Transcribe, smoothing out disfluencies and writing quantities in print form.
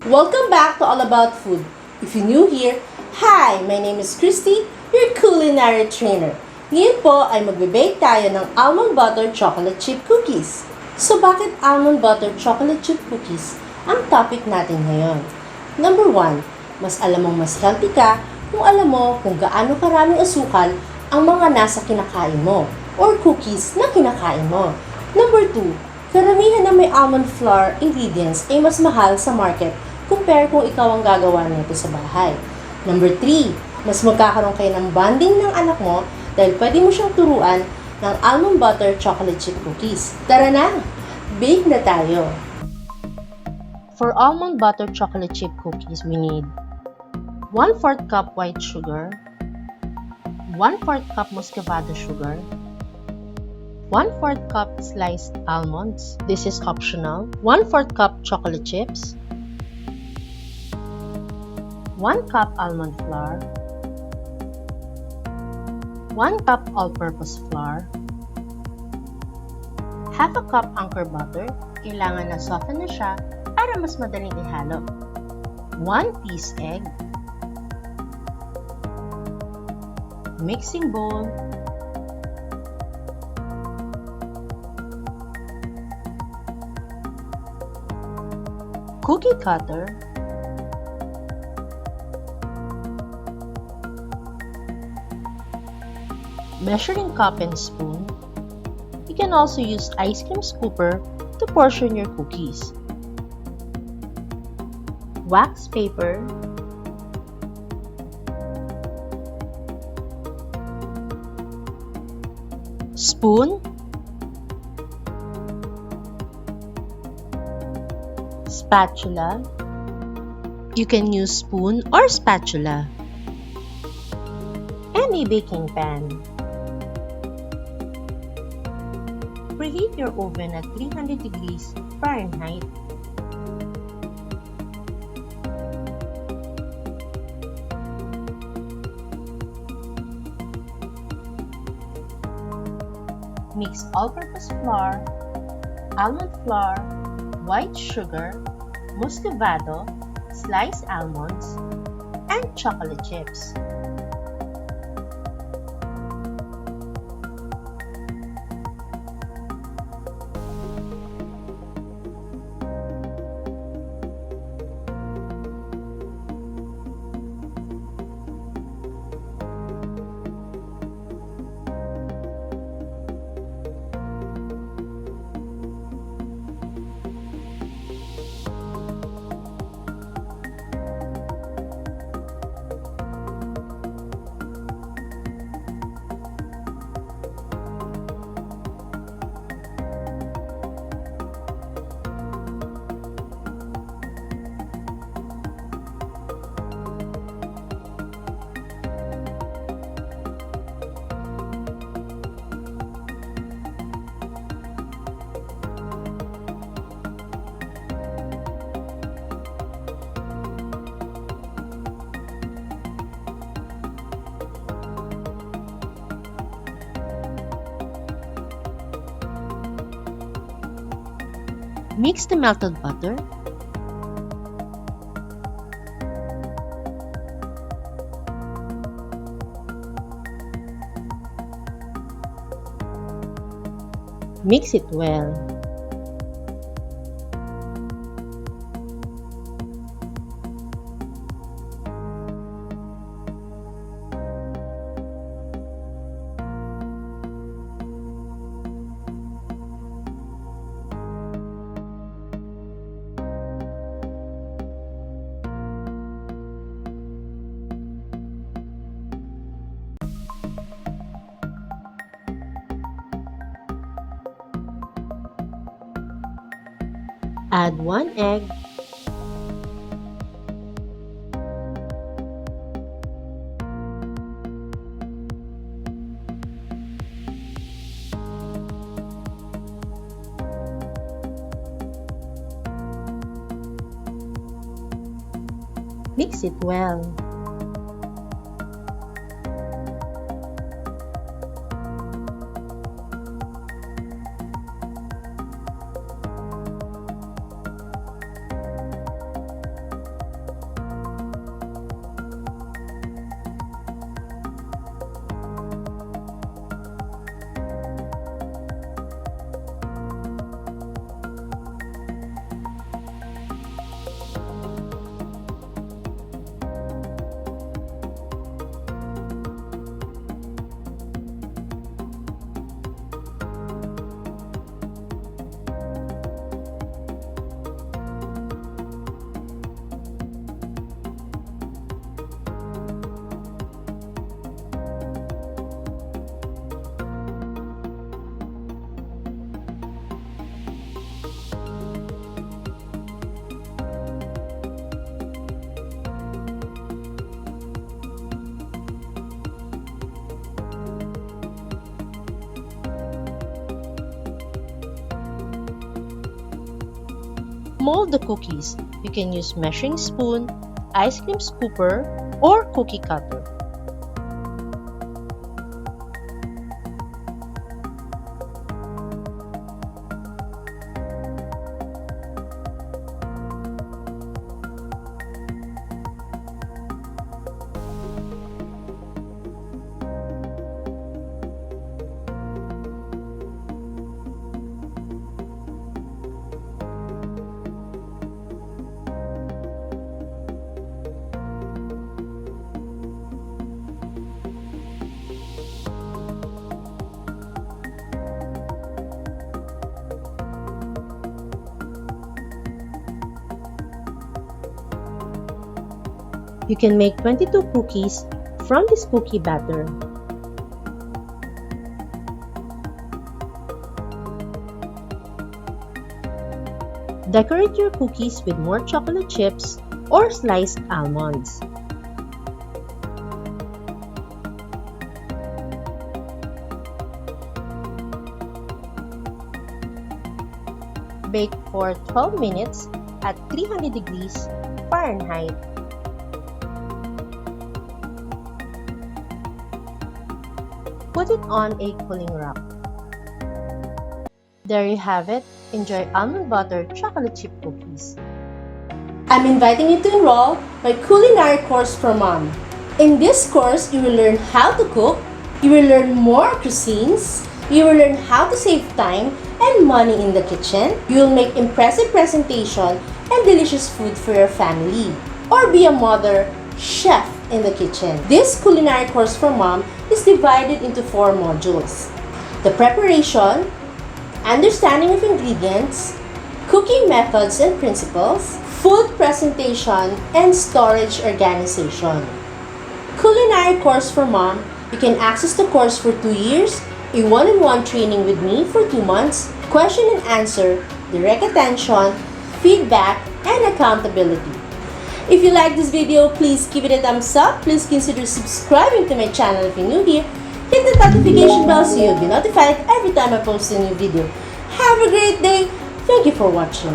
Welcome back to All About Food. If you're new here, hi! My name is Christie, your culinary trainer. Ngayon po ay magbe-bake tayo ng almond butter chocolate chip cookies. So bakit almond butter chocolate chip cookies ang topic natin ngayon? Number 1, mas alam mong mas healthy ka kung alam mo kung gaano karaming asukal ang mga nasa kinakain mo or cookies na kinakain mo. Number 2, karamihan na may almond flour ingredients ay mas mahal sa market compare kung ikaw ang gagawa nito sa bahay. Number 3, mas magkakaroon kayo ng bonding ng anak mo dahil pwede mo siyang turuan ng almond butter chocolate chip cookies. Tara na! Bake na tayo! For almond butter chocolate chip cookies, we need 1/4 cup white sugar, 1/4 cup muscovado sugar, 1/4 cup sliced almonds, this is optional, 1/4 cup chocolate chips, 1 cup almond flour, 1 cup all-purpose flour, half a cup anchor butter, kailangan na soften na siya para mas madaling ihalo, 1 piece egg, mixing bowl, cookie cutter, measuring cup and spoon. You can also use ice cream scooper to portion your cookies. Wax paper, spoon, spatula. You can use spoon or spatula. And a baking pan. Preheat your oven at 300 degrees Fahrenheit. Mix all-purpose flour, almond flour, white sugar, muscovado, sliced almonds, and chocolate chips. Mix the melted butter, mix it well. Add 1 egg, mix it well. mold the cookies, you can use measuring spoon, ice cream scooper, or cookie cutter. You can make 22 cookies from this cookie batter. Decorate your cookies with more chocolate chips or sliced almonds. Bake for 12 minutes at 300 degrees Fahrenheit. Put it on a cooling rack. There you have it. Enjoy almond butter chocolate chip cookies. I'm inviting you to enroll my culinary course for mom. In this course, you will learn how to cook, you will learn more cuisines, you will learn how to save time and money in the kitchen, you will make impressive presentation and delicious food for your family, or be a mother, chef in the kitchen. This culinary course for mom is divided into 4 modules: the preparation, understanding of ingredients, cooking methods and principles, food presentation, and storage organization. Culinary course for mom, you can access the course for 2 years, a one-on-one training with me for 2 months, question and answer, direct attention, feedback, and accountability. If you like this video, please give it a thumbs up. Please consider subscribing to my channel if you're new here. Hit the notification bell so you'll be notified every time I post a new video. Have a great day. Thank you for watching.